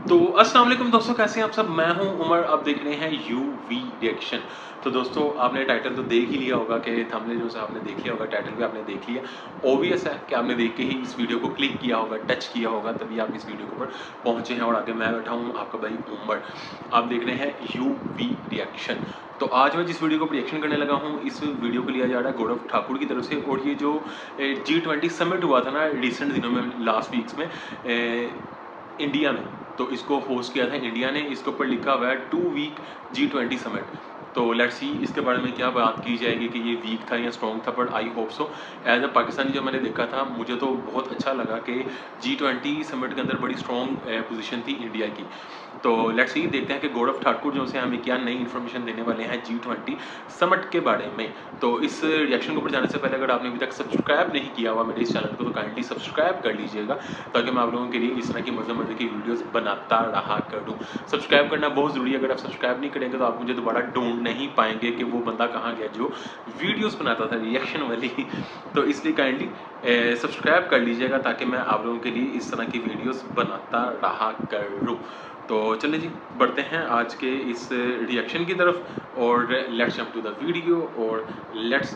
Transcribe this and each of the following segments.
तो अस्सलाम वालेकुम दोस्तों, कैसे हैं आप सब। मैं हूं उमर, आप देख रहे हैं यूवी रिएक्शन। तो दोस्तों, आपने टाइटल तो देख ही लिया होगा कि थंबनेल जो है आपने देख लिया होगा, टाइटल भी आपने देख लिया। ऑब्वियस है कि आपने देख के ही इस वीडियो को क्लिक किया होगा, टच किया होगा, तभी आप इस वीडियो के ऊपर पहुंचे हैं। और आगे मैं बैठा हूं आपका भाई उमर, आप देख रहे हैं यूवी रिएक्शन। तो आज मैं जिस वीडियो को रिएक्शन करने लगा हूँ, इस वीडियो को लिया जा रहा है गौरव ठाकुर की तरफ से। और ये जो G20 समिट हुआ था ना रिसेंट दिनों में, लास्ट वीक्स में इंडिया में, तो इसको होस्ट किया था इंडिया ने। इसके ऊपर लिखा हुआ है 2 वीक G20 समिट। तो लेट्स सी इसके बारे में क्या बात की जाएगी कि ये वीक था या स्ट्रॉन्ग था, but I hope so. As a Pakistani जब मैंने देखा था, मुझे तो बहुत अच्छा लगा कि G20 समिट के अंदर बड़ी स्ट्रॉन्ग पोजीशन थी इंडिया की। तो लेट्स सी, देखते हैं कि गौरव ठाकुर जो से हमें क्या नई इन्फॉर्मेशन देने वाले हैं G20 समिट के बारे में। तो इस रिएक्शन के ऊपर जाने से पहले अगर आपने अभी तक सब्सक्राइब नहीं किया हुआ मेरे इस चैनल को, तो काइंडली सब्सक्राइब कर लीजिएगा, ताकि मैं आप लोगों के लिए इस तरह की मज़े की वीडियोस बनाता रहा करूँ। सब्सक्राइब करना बहुत ज़रूरी है। अगर आप सब्सक्राइब नहीं करेंगे तो आप मुझे दोबारा ढूंढ नहीं पाएंगे कि वो बंदा कहाँ गया जो वीडियोस बनाता था रिएक्शन वाली। तो इसलिए काइंडली सब्सक्राइब कर लीजिएगा, ताकि मैं आप लोगों के लिए इस तरह की वीडियोस बनाता रहा करूँ। तो चलिए जी, बढ़ते हैं आज के इस रिएक्शन की तरफ, और let's jump to the video और लेट्स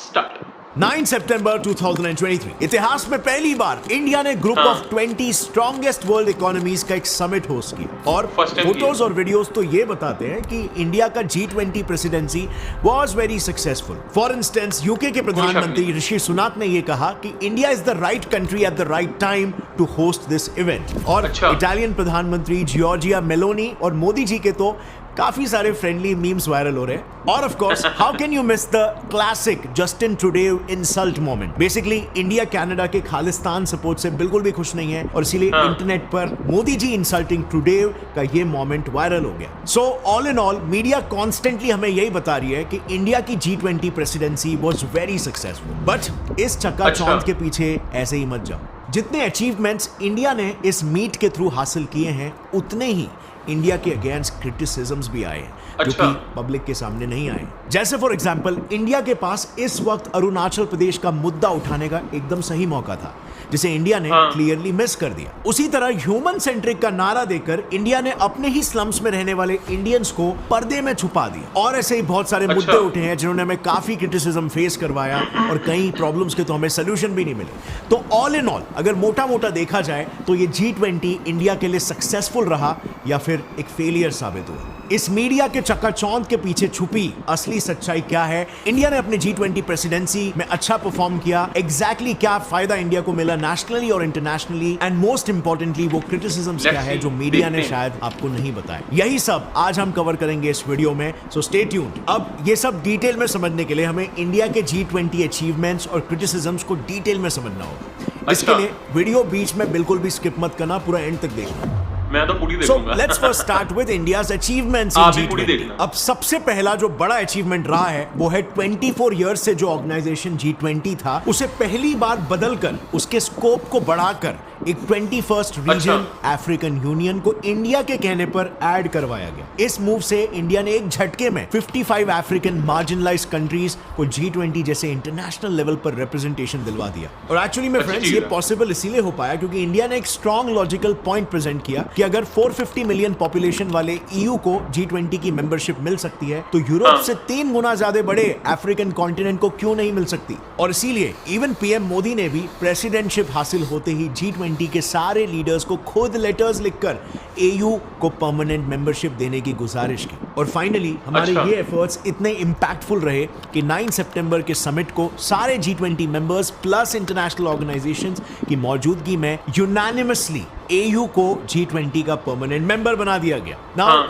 स्टार्ट। 9 सितंबर 2023 इतिहास में पहली बार इंडिया ने group of 20 strongest world economies का एक समिट होस्ट किया। और फोटोज और वीडियोस तो ये बताते हैं कि इंडिया का G20 presidency was very successful. For instance, UK के प्रधानमंत्री ऋषि सुनाक ने ये कहा कि India is the right country at the right time to host this event. और इटालियन प्रधानमंत्री जियोर्जिया मेलोनी और मोदी जी के तो काफी सारे फ्रेंडली मीम्स वायरल हो रहे हैं। और of course, how can you miss the classic Justin Trudeau insult moment. Basically India Canada के खालिस्तान सपोर्ट से बिल्कुल भी खुश नहीं है, और इसीलिए इंटरनेट पर मोदी जी इंसल्टिंग ट्रूडेव का ये मोमेंट वायरल हो गया। So all in all, media constantly हमें यही बता रही है कि इंडिया की G20 presidency was very successful. But इस चक्का चौंध के पीछे ऐसे ही मत जाओ। जितने अचीवमेंट्स इंडिया ने इस मीट के थ्रू हासिल किए हैं, उतने ही इंडिया के अगेंस्ट क्रिटिसिज्म्स भी आए हैं, जो कि पब्लिक के सामने नहीं आए। जैसे फॉर एग्जांपल, इंडिया के पास इस वक्त अरुणाचल प्रदेश का मुद्दा उठाने का एकदम सही मौका था, जिसे इंडिया ने क्लियरली मिस कर दिया। उसी तरह ह्यूमन सेंट्रिक का नारा देकर इंडिया ने अपने ही स्लम्स में रहने वाले इंडियंस को पर्दे में छुपा दिया। और ऐसे ही बहुत सारे मुद्दे उठे हैं जिन्होंने हमें काफी क्रिटिसिज्म फेस करवाया, और कई प्रॉब्लम्स के तो हमें सोल्यूशन भी नहीं मिले। तो ऑल इन ऑल, अगर मोटा मोटा देखा जाए तो ये G20 इंडिया के लिए सक्सेसफुल रहा या फिर एक फेलियर साबित हुआ। इस मीडिया के चक्काचौंध के पीछे छुपी असली सच्चाई क्या है, इंडिया ने अपने G20 प्रेसिडेंसी में अच्छा परफॉर्म किया, एग्जैक्टली क्या फायदा इंडिया को मिला नेशनली और इंटरनेशनली, एंड मोस्ट इंपॉर्टेंटली वो क्रिटिसिज्म्स क्या है जो मीडिया ने शायद आपको नहीं बताया। यही सब आज हम कवर करेंगे इस वीडियो में, सो स्टे ट्यून्ड। अब ये सब डिटेल में समझने के लिए हमें इंडिया के G20 अचीवमेंट्स और क्रिटिसिज्म्स को डिटेल में समझना होगा। इसके लिए वीडियो बीच में बिल्कुल भी स्किप मत करना, पूरा एंड तक देखना। मैं तो पूरी देखूंगा। So let's first start with India's achievements in G20. अब सबसे पहला जो बड़ा अचीवमेंट रहा है वो है 24 इयर्स से जो ऑर्गेनाइजेशन G20 था, उसे पहली बार बदलकर, उसके स्कोप को बढ़ाकर एक 21st रीजन अफ्रीकन यूनियन को इंडिया के कहने पर ऐड करवाया गया। इस मूव से इंडिया ने एक झटके में 55 अफ्रीकन मार्जिनलाइज्ड कंट्रीज को G20 जैसे इंटरनेशनल लेवल पर रिप्रेजेंटेशन दिलवा दिया। और एक्चुअली में फ्रेंड्स, ये पॉसिबल इसीलिए हो पाया क्योंकि इंडिया ने एक स्ट्रॉन्ग लॉजिकल पॉइंट प्रेजेंट किया कि अगर 450 मिलियन पॉपुलेशन वाले EU को G20 की मेंबरशिप मिल सकती है, तो यूरोप से 3 गुना ज्यादा बड़े अफ्रीकन कॉन्टिनेंट को क्यों नहीं मिल सकती। और इसीलिए इवन पीएम मोदी ने भी प्रेसिडेंटशिप हासिल होते ही G20 के सारे लीडर्स को खुद लेटर्स लिखकर AU को परमानेंट मेंबरशिप देने की गुजारिश की। और फाइनली हमारे ये एफर्ट्स इतने इंपैक्टफुल रहे कि 9 सितंबर के समिट को सारे G20 members plus international organisations की मौजूदगी में यूनानिमसली AU को G20 का परमानेंट मेंबर बना दिया गया।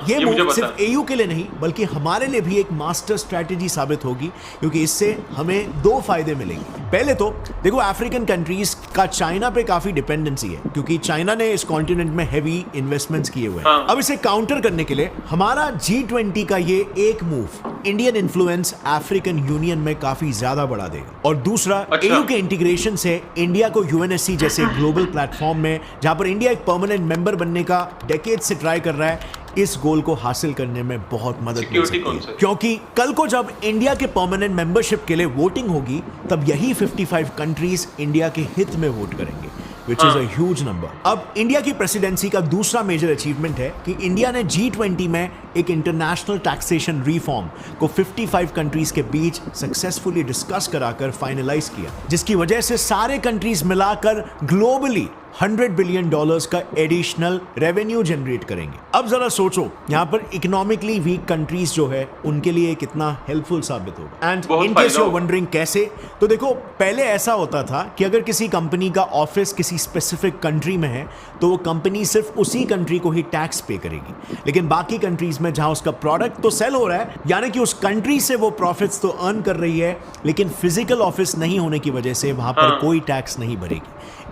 ये मूव सिर्फ AU के लिए नहीं बल्कि हमारे लिए भी एक मास्टर स्ट्रेटेजी साबित होगी, क्योंकि इससे हमें 2 फायदे मिलेंगे। पहले तो देखो, अफ्रीकन कंट्रीज का चाइना पे काफी डिपेंडेंसी है, क्योंकि चाइना ने इस कॉन्टिनेंट में हेवी इन्वेस्टमेंट्स किए हुए हैं। अब इसे काउंटर करने के लिए हमारा G20 का ये एक move Indian influence African union में काफी ज्यादा बढ़ा देगा। और दूसरा, AU के इंटीग्रेशन से इंडिया को UNSC जैसे ग्लोबल प्लेटफॉर्म में, जहां पर इंडिया एक परमानेंट मेंबर बनने का डेकेड से ट्राई कर रहा है, इस गोल को हासिल करने में बहुत मदद मिल सकती है। क्योंकि कल को जब इंडिया के परमानेंट मेंबरशिप के लिए वोटिंग होगी, तब यही 55 कंट्रीज इंडिया के हित में वोट करेंगे। which is a huge number. अब इंडिया की प्रेसिडेंसी का दूसरा मेजर अचीवमेंट है कि इंडिया ने G20 में एक इंटरनेशनल टैक्सेशन रिफॉर्म को 55 कंट्रीज के बीच सक्सेसफुली डिस्कस कराकर फाइनलाइज किया, जिसकी वजह से सारे कंट्रीज मिलाकर ग्लोबली $100 बिलियन का एडिशनल रेवेन्यू जनरेट करेंगे। अब जरा सोचो यहाँ पर इकोनॉमिकली वीक कंट्रीज जो है उनके लिए कितना हेल्पफुल साबित होगा। And in case you are wondering कैसे, तो देखो पहले ऐसा होता था कि अगर किसी कंपनी का ऑफिस किसी स्पेसिफिक कंट्री में है तो वो कंपनी सिर्फ उसी कंट्री को ही टैक्स पे करेगी, लेकिन बाकी कंट्रीज में जहां उसका प्रोडक्ट तो सेल हो रहा है, यानी कि उस कंट्री से वो प्रॉफिट्स तो अर्न कर रही है, लेकिन फिजिकल ऑफिस नहीं होने की वजह से वहां पर कोई टैक्स नहीं भरेगी।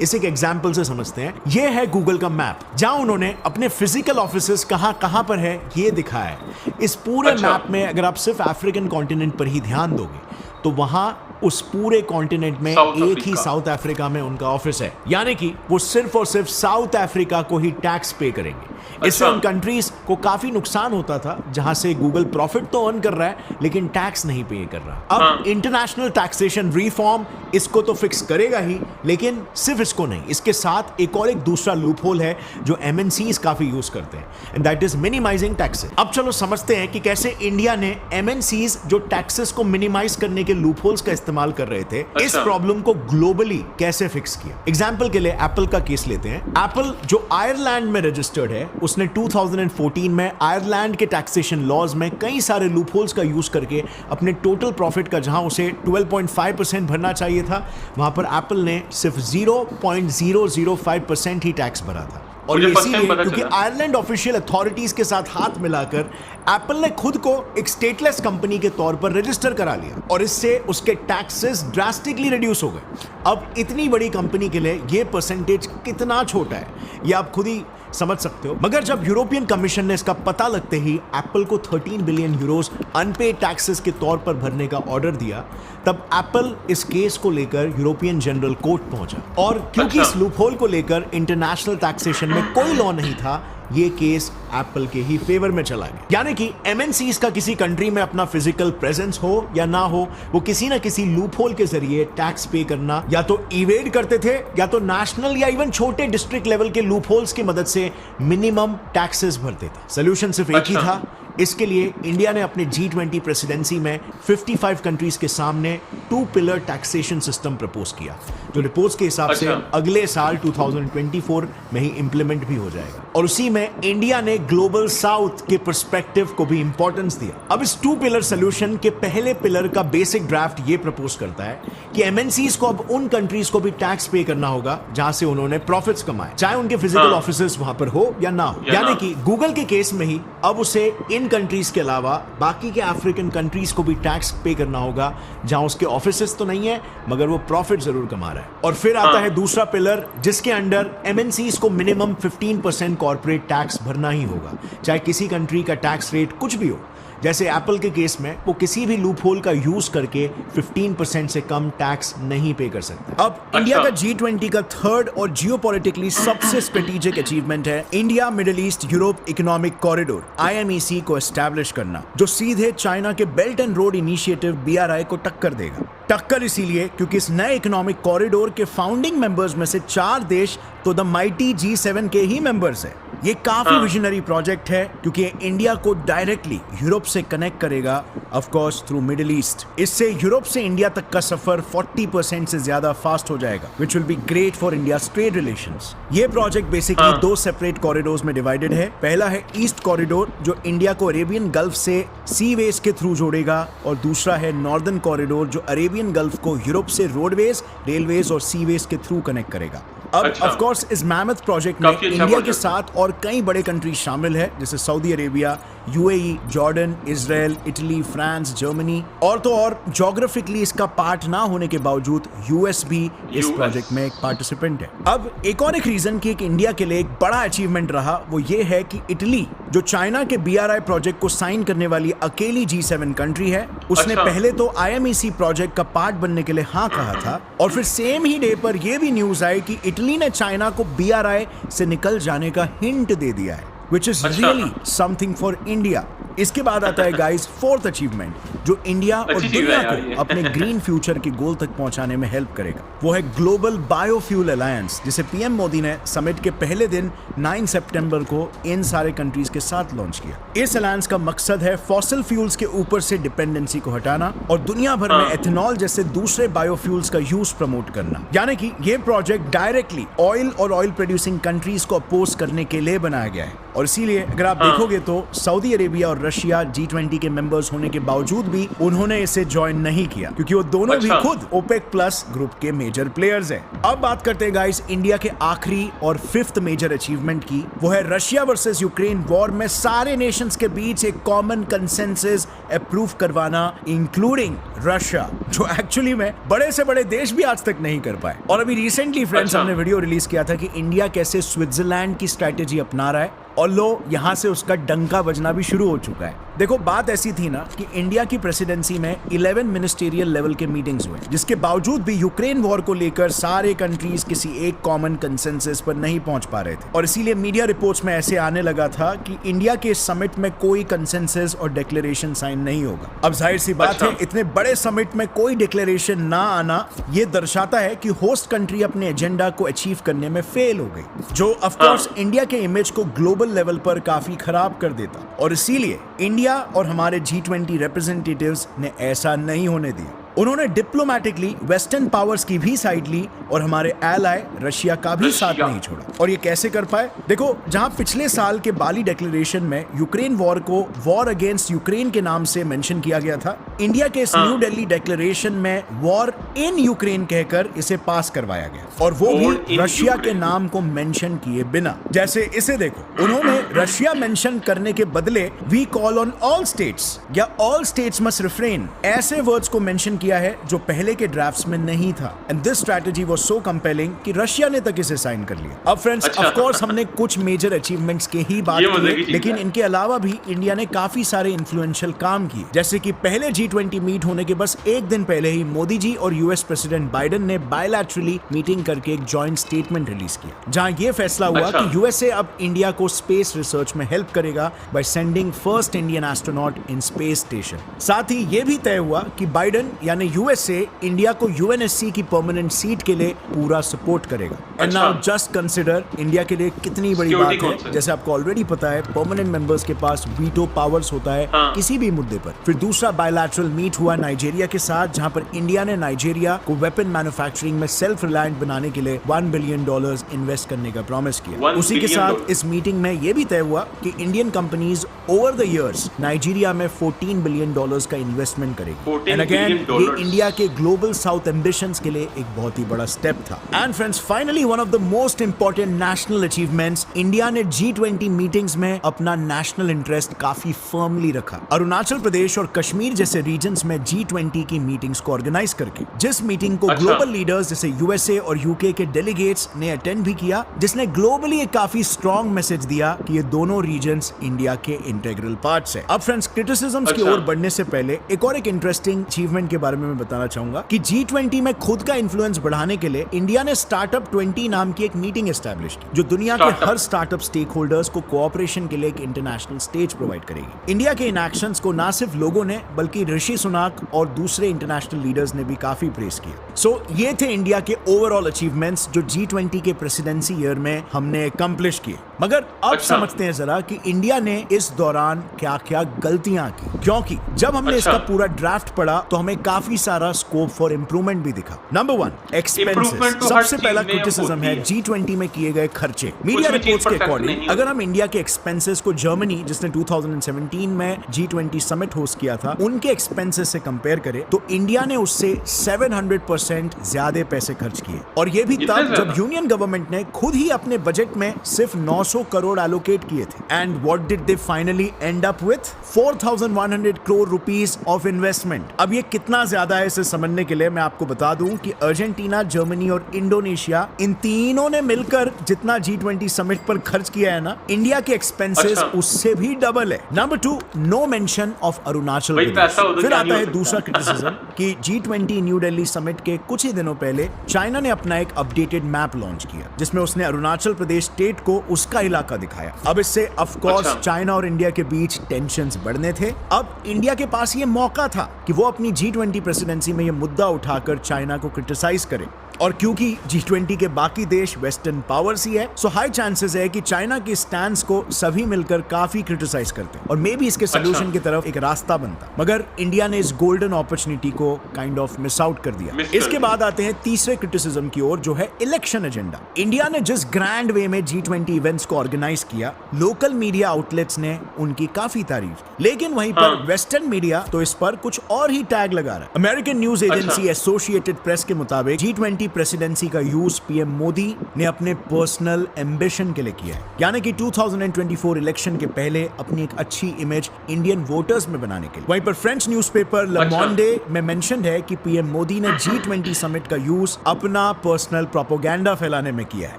इस एक एग्जाम्पल से समझते हैं। ये है गूगल का मैप, जहां उन्होंने अपने फिजिकल ऑफिसेस कहां पर है ये दिखाया है। इस पूरे मैप में अगर आप सिर्फ अफ्रीकन कॉन्टिनेंट पर ही ध्यान दोगे तो वहां उस पूरे कॉन्टिनेंट में एक ही साउथ अफ्रीका में उनका ऑफिस है, यानी कि वो सिर्फ और सिर्फ साउथ अफ्रीका को ही टैक्स पे करेंगे। इससे उन कंट्रीज को काफी नुकसान होता था जहां से गूगल प्रॉफिट तो अर्न कर रहा है लेकिन टैक्स नहीं पे कर रहा। अब इंटरनेशनल टैक्सेशन रिफॉर्म इसको तो फिक्स करेगा ही, लेकिन सिर्फ इसको नहीं, इसके साथ एक दूसरा लूप होल है जो एमएनसीज काफी यूज करते हैं, and that is minimizing taxes. अब चलो समझते हैं कि कैसे इंडिया ने एमएनसीज जो टैक्सेस को मिनिमाइज करने के लूप होल्स का इस्तेमाल कर रहे थे, इस प्रॉब्लम को ग्लोबली कैसे फिक्स किया। एग्जाम्पल के लिए एप्पल का केस लेते हैं। एप्पल जो आयरलैंड में रजिस्टर्ड है, उसने 2014 में आयरलैंड के टैक्सेशन लॉज में कई सारे लूपहोल्स का यूज करके अपने टोटल प्रॉफिट का जहां उसे 12.5% भरना चाहिए था, वहां पर एप्पल ने सिर्फ 0.005% ही टैक्स भरा था। और ये इसीलिए क्योंकि आयरलैंड ऑफिशियल अथॉरिटीज के साथ हाथ मिलाकर एप्पल ने खुद को एक स्टेटलेस कंपनी के तौर पर रजिस्टर करा लिया और इससे उसके टैक्सेस ड्रास्टिकली रिड्यूस हो गए। अब इतनी बड़ी कंपनी के लिए ये परसेंटेज कितना छोटा है ये आप खुद ही समझ सकते हो। मगर जब यूरोपियन कमीशन ने इसका पता लगते ही एप्पल को 13 बिलियन यूरोस अनपेड टैक्सेस के तौर पर भरने का ऑर्डर दिया, तब एप्पल इस केस को लेकर यूरोपियन जनरल कोर्ट पहुंचा। और क्योंकि इस लूपहोल को लेकर इंटरनेशनल टैक्सेशन में कोई लॉ नहीं था, ये केस एप्पल के ही फेवर में चला गया। यानी कि एमएनसीज का किसी कंट्री में अपना फिजिकल प्रेजेंस हो या ना हो, वो किसी ना किसी लूपहोल के जरिए टैक्स पे करना या तो इवेड करते थे या तो नेशनल या इवन छोटे डिस्ट्रिक्ट लेवल के लूपहोल्स की मदद से मिनिमम टैक्सेस भरते थे। सोल्यूशन सिर्फ एक ही था। इसके लिए इंडिया ने अपने G20 प्रेसिडेंसी में 55 कंट्रीज के सामने 2 पिलर टैक्सेशन सिस्टम प्रपोज किया, जो रिपोर्ट्स के हिसाब से अगले साल 2024 में ही इंप्लीमेंट भी हो जाएगा। और उसी में इंडिया ने ग्लोबल साउथ के पर्सपेक्टिव को भी इंपॉर्टेंस दिया। अब इस 2 पिलर सोल्यूशन के पहले पिलर का बेसिक ड्राफ्ट ये प्रपोज करता है कि एमएनसीज को अब उन कंट्रीज को भी टैक्स पे करना होगा जहां से उन्होंने प्रॉफिट्स कमाए, चाहे उनके फिजिकल ऑफिसेस वहां पर हो या ना हो। यानी कि गूगल के केस में ही अब उसे इन कंट्रीज के अलावा बाकी के अफ्रीकन कंट्रीज को भी टैक्स पे करना होगा जहां उसके ऑफिसेस तो नहीं है मगर वो प्रॉफिट जरूर कमा रहा है। और फिर आता है दूसरा पिलर, जिसके अंडर एमएनसीज को मिनिमम 15% कॉर्पोरेट टैक्स भरना ही होगा, चाहे किसी कंट्री का टैक्स रेट कुछ भी हो। जैसे एप्पल के केस में वो किसी भी लूपहोल का यूज करके 15% से कम टैक्स नहीं पे कर सकता। अब इंडिया का G20 का थर्ड और जियोपॉलिटिकली सबसे स्ट्रेटेजिक अचीवमेंट है India middle east Europe economic corridor IMEC को एस्टैब्लिश करना, जो सीधे चाइना के belt and road initiative BRI को टक्कर देगा। टक्कर इसीलिए क्योंकि इस नए इकोनॉमिक कॉरिडोर के फाउंडिंग मेंबर्स में से 4 देश तो द माइटी G7 के ही मेंबर्स हैं। ये काफी विजनरी प्रोजेक्ट है क्योंकि इंडिया को डायरेक्टली यूरोप से कनेक्ट करेगा, of course through middle east. इससे यूरोप से इंडिया तक का सफर 40% से ज्यादा फास्ट हो जाएगा, which will be great for India's trade relations. ये प्रोजेक्ट बेसिकली 2 सेपरेट कॉरिडोर्स में डिवाइडेड है। पहला है ईस्ट कॉरिडोर जो इंडिया को अरेबियन गल्फ से सीवेज के थ्रू जोड़ेगा, और दूसरा है नॉर्दर्न कॉरिडोर जो अरेबियन गल्फ को यूरोप से रोडवेज, रेलवेज और सीवेज के थ्रू कनेक्ट करेगा। अब ऑफ कोर्स इस मैमथ प्रोजेक्ट में इंडिया के साथ और कई बड़े कंट्रीज शामिल है, जैसे Saudi Arabia, UAE, Jordan, Israel, Italy, France, Germany, और तो और ज्योग्राफिकली इसका पार्ट ना होने के बावजूद US भी इस प्रोजेक्ट में एक पार्टिसिपेंट है। अब एक और एक रीजन की इंडिया के लिए एक बड़ा अचीवमेंट रहा, वो ये है कि इटली जो चाइना के BRI प्रोजेक्ट को साइन करने वाली अकेली G7 कंट्री है, उसने पहले तो IMEC प्रोजेक्ट का पार्ट बनने के लिए हाँ कहा था, और फिर सेम ही डे पर यह भी न्यूज आई कि इटली ने चाइना को BRI से निकल जाने का हिंट दे दिया है, which is really something for India. इसके बाद आता है गाइस फोर्थ अचीवमेंट जो इंडिया और अच्छी चीज़ है दुनिया यार ये। को अपने ग्रीन फ्यूचर के गोल तक पहुंचाने में हेल्प करेगा। वो है ग्लोबल बायोफ्यूल अलायंस, जिसे पीएम मोदी ने समिट के पहले दिन 9 सितंबर को इन सारे कंट्रीज के साथ लॉन्च किया। इस अलायंस का मकसद है फॉसिल फ्यूल्स के ऊपर से डिपेंडेंसी को हटाना और दुनिया भर में एथेनॉल जैसे दूसरे बायोफ्यूल्स का यूज प्रमोट करना। यानी कि ये प्रोजेक्ट डायरेक्टली ऑयल और ऑयल प्रोड्यूसिंग कंट्रीज को अपोज करने के लिए बनाया गया है। और इसीलिए अगर आप देखोगे तो सऊदी अरेबिया और रशिया G20 के मेंबर्स होने के बावजूद भी उन्होंने इसे ज्वाइन नहीं किया, क्योंकि वो दोनों भी खुद ओपेक प्लस ग्रुप के मेजर प्लेयर्स हैं। अब बात करते हैं गाइस इंडिया के आखिरी और फिफ्थ मेजर अचीवमेंट की। वो है रशिया वर्सेस यूक्रेन वॉर में सारे नेशंस के बीच एक कॉमन कंसेंसस अप्रूव करवाना, इंक्लूडिंग रशिया, जो एक्चुअली में बड़े से बड़े देश भी आज तक नहीं कर पाए। और अभी रिसेंटली फ्रेंड्स हमने वीडियो रिलीज किया था कि इंडिया कैसे स्विट्जरलैंड की स्ट्रेटेजी अपना रहा है और लो यहां से उसका डंका बजना भी शुरू हो चुका है। देखो बात ऐसी थी ना कि इंडिया की प्रेसिडेंसी में 11 मिनिस्टेरियल लेवल के मीटिंग्स हुए, जिसके बावजूद भी यूक्रेन वॉर को लेकर सारे कंट्रीज किसी एक कॉमन कंसेंसस पर नहीं पहुंच पा रहे थे। और इसीलिए मीडिया रिपोर्ट्स में ऐसे आने लगा था कि इंडिया के समिट में कोई कंसेंसस और डिक्लेरेशन साइन नहीं होगा। अब जाहिर सी बात है, इतने बड़े समिट में कोई डिक्लेरेशन ना आना ये दर्शाता है कि होस्ट कंट्री अपने एजेंडा को अचीव करने में फेल हो गई, जो ऑफ कोर्स इंडिया के इमेज को ग्लोबल लेवल पर काफी खराब कर देता। और इसीलिए इंडिया और हमारे G20 रिप्रेजेंटेटिव्स ने ऐसा नहीं होने दिया। उन्होंने डिप्लोमेटिकली वेस्टर्न पावर्स की भी साइड ली और हमारे एलाय रशिया का भी साथ नहीं छोड़ा। और ये कैसे कर पाए? देखो, जहां पिछले साल के बाली डिक्लेरेशन में यूक्रेन वॉर को वॉर अगेंस्ट यूक्रेन के नाम से मेंशन किया गया था, इंडिया के इस न्यू दिल्ली डिक्लेरेशन में वॉर इन यूक्रेन कहकर इसे पास करवाया गया, और वो भी रशिया के नाम को मेंशन किए बिना। जैसे इसे देखो, उन्होंने रशिया मेंशन करने के बदले we call on all states या ऑल स्टेट्स मस्ट रिफ्रेन ऐसे वर्ड्स को मेंशन किया है जो पहले के ड्राफ्ट्स में नहीं था। And this strategy was so compelling कि रशिया ने तक इसे साइन कर लिया। अब फ्रेंड्स, ऑफ कोर्स हमने कुछ मेजर अचीवमेंट्स के ही बात की, लेकिन इनके अलावा भी इंडिया ने काफी सारे इन्फ्लुएंशियल काम किए। जैसे कि पहले G20 मीट होने के बस एक दिन पहले ही मोदी जी और यूएस प्रेसिडेंट बाइडेन ने बायलैटरली मीटिंग करके एक जॉइंट स्टेटमेंट रिलीज किया, जहां यह फैसला हुआ कि यूएसए अब इंडिया को स्पेस रिसर्च में हेल्प करेगा by sending first Indian astronaut in space station. साथ ही यह भी तय हुआ कि बाइडेन यानी यूएसए इंडिया को यूएनएससी की परमानेंट सीट के लिए पूरा सपोर्ट करेगा। And now just consider India के लिए कितनी बड़ी बात है। जैसे आपको ऑलरेडी पता है, परमानेंट मेंबर्स के पास वीटो पावर्स होता है किसी भी मुद्दे पर। फिर दूसरा बायलैटरल मीट हुआ नाइजीरिया के साथ, जहां पर इंडिया ने नाइजीरिया को वेपन मैन्युफैक्चरिंग में सेल्फ रिलायंट बनाने के लिए $1 बिलियन इन्वेस्ट करने का प्रॉमिस किया। उसी के साथ इस मीटिंग में यह भी तय हुआ कि Indian companies over the years Nigeria में $14 बिलियन का इन्वेस्टमेंट करेगी। एंड अगेन ये इंडिया के ग्लोबल साउथ एम्बिशंस के लिए एक बहुत ही बड़ा स्टेप था। And friends, finally one of the most important national achievements, India ने G20 मीटिंग्स में अपना नेशनल इंटरेस्ट काफी फर्मली रखा। अरुणाचल प्रदेश और कश्मीर जैसे रीजन्स में G20 की मीटिंग्स को ऑर्गेनाइज करके, जिस मीटिंग को ग्लोबल लीडर्स जैसे यूएसए और यूके के डेलीगेट्स ने अटेंड भी किया, जिसने ग्लोबली एक काफी स्ट्रॉन्ग मैसेज दिया कि ये दोनों रीजन्स इंडिया के इंटीग्रल पार्ट्स हैं। अब फ्रेंड्स, क्रिटिसिज्म्स की ओर बढ़ने से पहले एक और एक इंटरेस्टिंग अचीवमेंट के बारे में मैं बताना चाहूंगा कि G20 में खुद का इन्फ्लुएंस बढ़ाने के लिए इंडिया ने स्टार्टअप 20 नाम की एक मीटिंग एस्टैब्लिश की, जो दुनिया के हर स्टार्टअप स्टेक होल्डर्स को कोऑपरेशन के लिए एक इंटरनेशनल स्टेज प्रोवाइड करेगी। इंडिया के इन एक्शंस को ना सिर्फ लोगों ने बल्कि ऋषि सुनाक और दूसरे इंटरनेशनल लीडर्स ने भी काफी प्रेज किया। सो ये थे इंडिया के ओवरऑल अचीवमेंट्स जो G20 के प्रेसिडेंसी ईयर में हमने अकम्प्लिश किए। मगर अब समझते हैं जरा कि इंडिया ने इस दौरान क्या क्या गलतियां की, क्योंकि जब हमने इसका पूरा ड्राफ्ट पढ़ा तो हमें काफी सारा स्कोप फॉर इंप्रूवमेंट भी दिखा। Number 1, expenses. सबसे पहला क्रिटिसिज्म है G20 में किए गए खर्चे। मीडिया रिपोर्ट्स के अकॉर्डिंग अगर हम इंडिया के एक्सपेंसेस को जर्मनी, जिसने 2017 में G20 समिट होस्ट किया था, उनके एक्सपेंसेस से कंपेयर करें तो इंडिया ने उससे 700% ज्यादा पैसे खर्च किए। और ये भी तब जब यूनियन गवर्नमेंट ने खुद ही अपने बजट में सिर्फ 900 करोड़ एलोकेट किए थे। And what did they finally and up with? 4100 crore rupees of investment. अब ये कितना ज्यादा है इसे समझने के लिए मैं आपको बता दूं कि अर्जेंटीना, जर्मनी और इंडोनेशिया, इन तीनों ने मिलकर जितना G20 समिट पर खर्च किया है ना, इंडिया के एक्सपेंसेस उससे भी डबल है। Number 2, no mention of Arunachal Pradesh. फिर आता है दूसरा क्रिटिसिज्म कि G20 न्यू दिल्ली समिट के कुछ ही दिनों पहले चाइना ने अपना एक अपडेटेड मैप लॉन्च किया, जिसमें उसने अरुणाचल प्रदेश स्टेट को उसका का इलाका दिखाया। अब इससे ऑफ कोर्स चाइना और इंडिया के बीच टेंशंस बढ़ने थे। अब इंडिया के पास ये मौका था कि वो अपनी G20 प्रेसिडेंसी में ये मुद्दा उठाकर चाइना को क्रिटिसाइज करे, और क्योंकि G20 के बाकी देश वेस्टर्न पावर्स ही है, सो हाई चांसेस है कि चाइना के स्टैंड को सभी मिलकर काफी क्रिटिसाइज करते हैं और मे बी इसके सोल्यूशन की तरफ एक रास्ता बनता। मगर इंडिया ने इस गोल्डन अपॉर्चुनिटी को काइंड ऑफ मिस आउट कर दिया। इसके बाद आते हैं तीसरे क्रिटिसिज्म की ओर, जो है इलेक्शन एजेंडा। इंडिया ने जिस ग्रैंड वे में G20 इवेंट्स को ऑर्गेनाइज किया, लोकल मीडिया आउटलेट्स ने उनकी काफी तारीफ, लेकिन वहीं पर वेस्टर्न मीडिया तो इस पर कुछ और ही टैग लगा रहा है। American news agency associated press के मुताबिक G20 प्रेसिडेंसी का यूज पीएम मोदी ने अपने पर्सनल एम्बिशन के लिए किया है, यानी कि 2024 इलेक्शन के पहले अपनी एक अच्छी इमेज इंडियन वोटर्स में बनाने के लिए। वहीं पर फ्रेंच न्यूज़पेपर Le Monde में मेंशन्ड है कि पीएम मोदी ने G20 समिट का यूज अपना पर्सनल प्रोपेगेंडा फैलाने में किया है।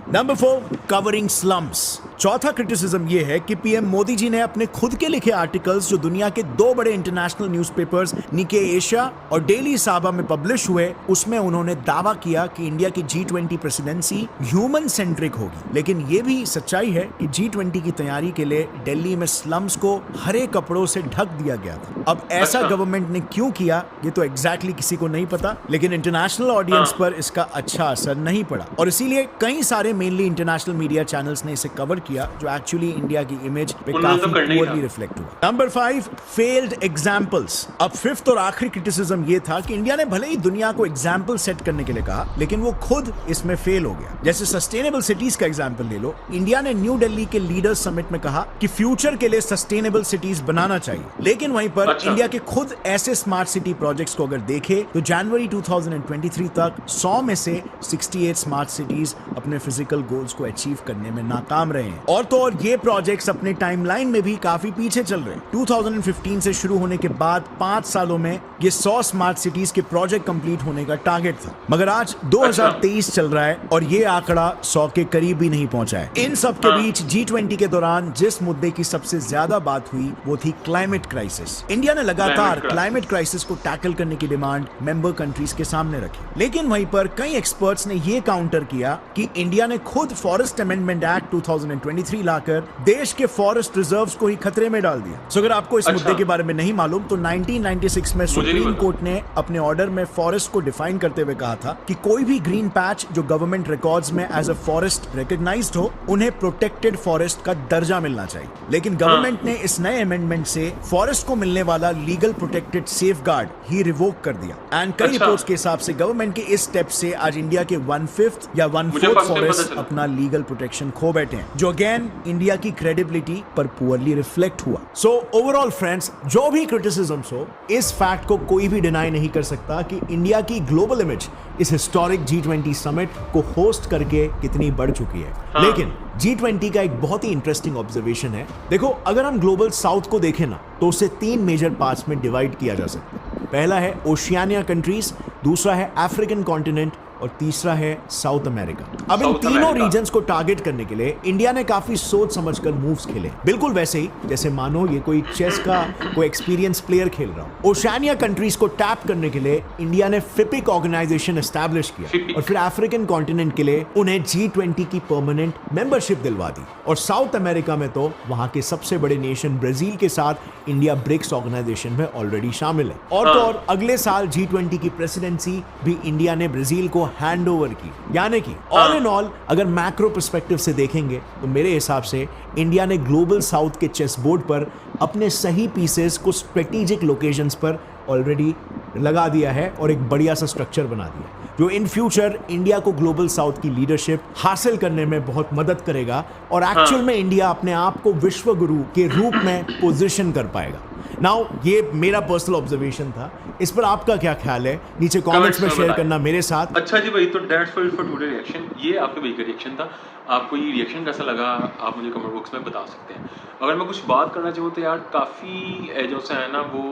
Number 4, covering slums. चौथा क्रिटिसिज्म ये है कि पीएम मोदी जी ने अपने खुद के लिखे आर्टिकल्स जो दुनिया के 2 बड़े इंटरनेशनल न्यूज़पेपर्स निके एशिया और डेली साबा में पब्लिश हुए, उसमें उन्होंने दावा किया कि इंडिया की G20 प्रेसिडेंसी ह्यूमन सेंट्रिक होगी। लेकिन यह भी सच्चाई है कि G20 की तैयारी के लिए दिल्ली में स्लम्स को हरे कपड़ों से ढक दिया गया था। अब ऐसा गवर्नमेंट ने क्यों किया ये तो एग्जैक्टली किसी को नहीं पता, लेकिन इंटरनेशनल ऑडियंस पर इसका अच्छा असर नहीं पड़ा और इसीलिए कई सारे मेनली इंटरनेशनल मीडिया चैनल्स ने इसे कवर किया, जो एक्चुअली इंडिया की इमेज पे काफी पुअरली रिफ्लेक्ट हुआ। Number 5, failed examples. अब 5th और आखिरी क्रिटिसिज्म ये था कि इंडिया ने भले ही दुनिया को एग्जांपल सेट करने के लिए कहा, लेकिन वो खुद इसमें फेल हो गया। जैसे सस्टेनेबल सिटीज का एग्जांपल ले लो। इंडिया ने न्यू दिल्ली के लीडर्स समिट में कहा कि फ्यूचर के लिए सस्टेनेबल सिटीज बनाना चाहिए, लेकिन वहीं पर इंडिया के खुद ऐसे स्मार्ट सिटी प्रोजेक्ट्स को अगर देखे तो जनवरी 2023 तक 100 में से 68 स्मार्ट सिटीज अपने फिजिकल गोल्स को अचीव करने में नाकाम रहे हैं। और तो और ये प्रोजेक्ट्स अपने टाइमलाइन में भी काफी पीछे चल रहे हैं। 2015 से शुरू होने के बाद 5 सालों में ये 100 स्मार्ट सिटीज के प्रोजेक्ट कंप्लीट होने का टारगेट था, मगर आज 2023 चल रहा है और ये आंकड़ा 100 के करीब भी नहीं पहुंचा है। इन सब के बीच G20 के दौरान जिस मुद्दे की सबसे ज्यादा बात हुई वो थी क्लाइमेट क्राइसिस। इंडिया ने लगातार क्लाइमेट क्राइसिस को टैकल करने की डिमांड मेंबर कंट्रीज के सामने रखी, लेकिन वहीं पर कई एक्सपर्ट्स ने यह काउंटर किया कि इंडिया ने खुद फॉरेस्ट अमेंडमेंट एक्ट 2023 लाकर देश के फॉरेस्ट रिजर्व्स को ही खतरे में डाल दिया। सो अगर आपको इस मुद्दे के बारे में नहीं मालूम तो 1996 में सुप्रीम कोर्ट ने अपने ऑर्डर में फॉरेस्ट को डिफाइन करते हुए कहा था कि कोई भी ग्रीन पैच जो गवर्नमेंट रिकॉर्ड्स में एज अ फॉरेस्ट रिकॉग्नाइज्ड हो, उन्हें प्रोटेक्टेड फॉरेस्ट का दर्जा मिलना चाहिए। लेकिन गवर्नमेंट ने इस नए अमेंडमेंट से फॉरेस्ट को मिलने वाला लीगल प्रोटेक्टेड सेफगार्ड ही रिवोक कर दिया। एंड कई रिपोर्ट्स के हिसाब से गवर्नमेंट के इस स्टेप से आज इंडिया के 1/5 या 1/4 फॉरेस्ट अपना लीगल प्रोटेक्शन खो बैठे हैं, जो अगेन इंडिया की क्रेडिबिलिटी पर पुअरली रिफ्लेक्ट हुआ। सो ओवरऑल फ्रेंड्स, जो भी क्रिटिसिज्म्स हो, इस फैक्ट को कोई भी डिनाई नहीं कर सकता कि इंडिया की ग्लोबल इमेज इस हिस्टोरिक G20 समिट को होस्ट करके कितनी बढ़ चुकी है। लेकिन G20 का एक बहुत ही इंटरेस्टिंग ऑब्जर्वेशन है। देखो, अगर हम ग्लोबल साउथ को देखें ना तो उसे 3 मेजर पार्ट्स में डिवाइड किया जा सकता है। पहला है ओशियानिया कंट्रीज, दूसरा है अफ्रीकन कॉन्टिनेंट और तीसरा है साउथ अमेरिका। अब इन तीनों रीजन्स को टारगेट करने के लिए इंडिया ने काफी सोच समझकर मूव्स खेले, बिल्कुल वैसे ही जैसे मानो ये कोई चेस का कोई एक्सपीरियंस प्लेयर खेल रहा हो। ओशियानिया कंट्रीज को टैप करने के लिए इंडिया ने फिपिक ऑर्गेनाइजेशन एस्टैब्लिश किया और फिर अफ्रीकन कॉन्टिनेंट के लिए उन्हें G20 की परमानेंट मेंबरशिप दिलवा दी। और साउथ अमेरिका में तो वहां के सबसे बड़े नेशन ब्राजील के साथ इंडिया ब्रिक्स ऑर्गेनाइजेशन में ऑलरेडी शामिल है। और तो और अगले साल G20 की प्रेसिडेंसी भी इंडिया ने ब्राजील को हैंड ओवर की। यानी कि ऑल इन ऑल अगर मैक्रो पर्सपेक्टिव से देखेंगे तो मेरे हिसाब से इंडिया ने ग्लोबल साउथ के चेस बोर्ड पर अपने सही पीसेस को स्ट्रेटेजिक लोकेशंस पर ऑलरेडी लगा दिया है और एक बढ़िया सा स्ट्रक्चर बना दिया जो इन फ्यूचर इंडिया को ग्लोबल साउथ की लीडरशिप हासिल करने में बहुत मदद करेगा और एक्चुअल में इंडिया अपने आप को विश्व गुरु के रूप में पोजीशन कर पाएगा। नाउ ये मेरा पर्सनल ऑब्जर्वेशन था, इस पर आपका क्या ख्याल है नीचे कमेंट्स में शेयर करना मेरे साथ। अच्छा जी भाई, तो दैट्स फॉर टुडे रिएक्शन। ये आपके भाई का रिएक्शन था। आपको ये रिएक्शन कैसा लगा आप मुझे कमेंट बॉक्स में बता सकते हैं। अगर मैं कुछ बात करना चाहूँ तो यार काफ़ी जो सा है ना वो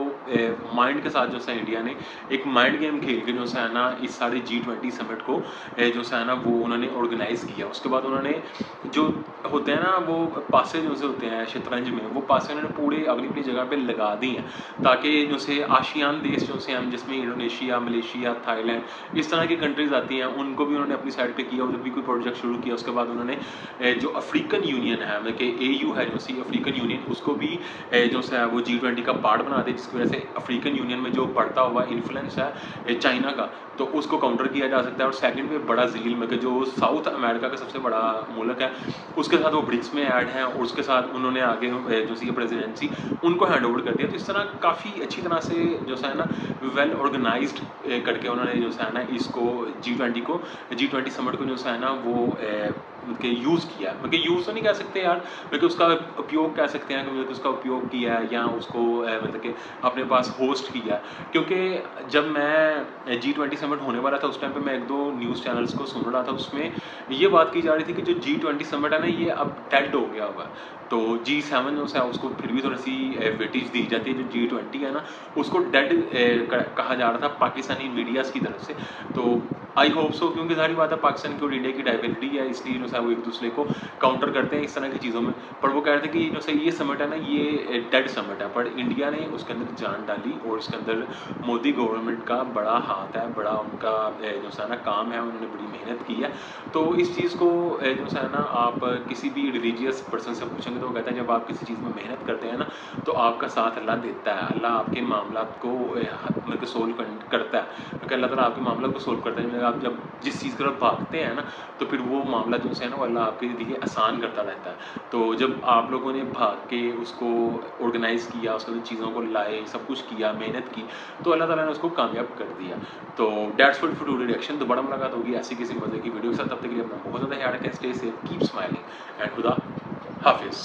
माइंड के साथ जो सा इंडिया ने एक माइंड गेम खेल के जो सा है ना इस सारे G20 समिट को जो सा है ना वो उन्होंने ऑर्गेनाइज किया। उसके बाद उन्होंने जो होते हैं ना वो पासे जो से होते हैं शतरंज में, वो पासे उन्होंने पूरे अपनी अपनी जगह पे लगा दी हैं ताकि जो से आशियान देश जो से हम जिसमें इंडोनेशिया, मलेशिया, थाईलैंड इस तरह की कंट्रीज आती हैं उनको भी उन्होंने अपनी साइड पे किया। और जब भी कोई प्रोजेक्ट शुरू किया उसके बाद उन्होंने उन्होंने जो अफ्रीकन यूनियन है मतलब कि AU है जो सी अफ्रीकन यूनियन, उसको भी जो है वो G20 का पार्ट बना दे, जिसकी वजह से अफ्रीकन यूनियन में जो बढ़ता हुआ इन्फ्लुएंस है चाइना का, तो उसको काउंटर किया जा सकता है। और सेकंड पे बड़ा झील में कि जो साउथ अमेरिका का सबसे बड़ा मुल्क है, उसके साथ वो ब्रिक्स में ऐड हैं और उसके साथ उन्होंने आगे जो सी प्रेसिडेंसी उनको हैंड ओवर कर दिया। तो इस तरह काफ़ी अच्छी तरह से जो है ना वेल ऑर्गेनाइज्ड करके उन्होंने जो है ना इसको G20 समिट को जो है ना वो के यूज़ किया, मतलब यूज़ तो नहीं कह सकते यार, बल्कि उसका उपयोग कह सकते हैं कि उसका उपयोग किया है या उसको मतलब कि अपने पास होस्ट किया। क्योंकि जब मैं G20 समिट होने वाला था उस टाइम पे मैं 1-2 न्यूज़ चैनल्स को सुन रहा था, उसमें ये बात की जा रही थी कि जो G20 समिट है ना ये अब डेड हो गया हुआ है। तो G7 जो है उसको फिर भी थोड़ी सी वेटेज दी जाती है, जो G20 है ना उसको डेड कहा जा रहा था पाकिस्तानी मीडियाज़ की तरफ से। तो आई होप सो, क्योंकि सारी बात है पाकिस्तान की और इंडिया की डाइवलिटी है, इसलिए जो है वो एक दूसरे को काउंटर करते हैं इस तरह की चीज़ों में। पर वो कह रहे थे कि जो है ये समिट है ना ये डेड समिट है, पर इंडिया ने उसके अंदर जान डाली और इसके अंदर मोदी गवर्नमेंट का बड़ा हाथ है, बड़ा उनका जो है ना काम है, उन्होंने बड़ी मेहनत की है। तो इस चीज़ को जो है ना आप किसी भी रिलीजियस पर्सन से पूछेंगे तो वो कहता है जब आप किसी चीज़ में मेहनत करते हैं ना तो आपका साथ अल्लाह देता है, अल्लाह आपके मामला को मतलब सोल्व करता है, क्योंकि अल्लाह ताला आपके मामला को सोल्व करता है। आप जब जिस चीज़ की तरफ भागते हैं ना तो फिर वो मामला जो है ना वो अल्लाह आपके लिए आसान करता रहता है। तो जब आप लोगों ने भाग के उसको ऑर्गेनाइज़ किया, उसके अंदर चीज़ों को लाए, सब कुछ किया, मेहनत की, तो अल्लाह ताला ने उसको कामयाब कर दिया। तो दैट्स फॉर टुडे रिएक्शन। दोबारा मुलाकात होगी ऐसी किसी मज़े की वीडियो के साथ, तब तक के लिए अपना बहुत ज़्यादा ख्याल रखें, stay safe, keep smiling and खुदा हाफिज़।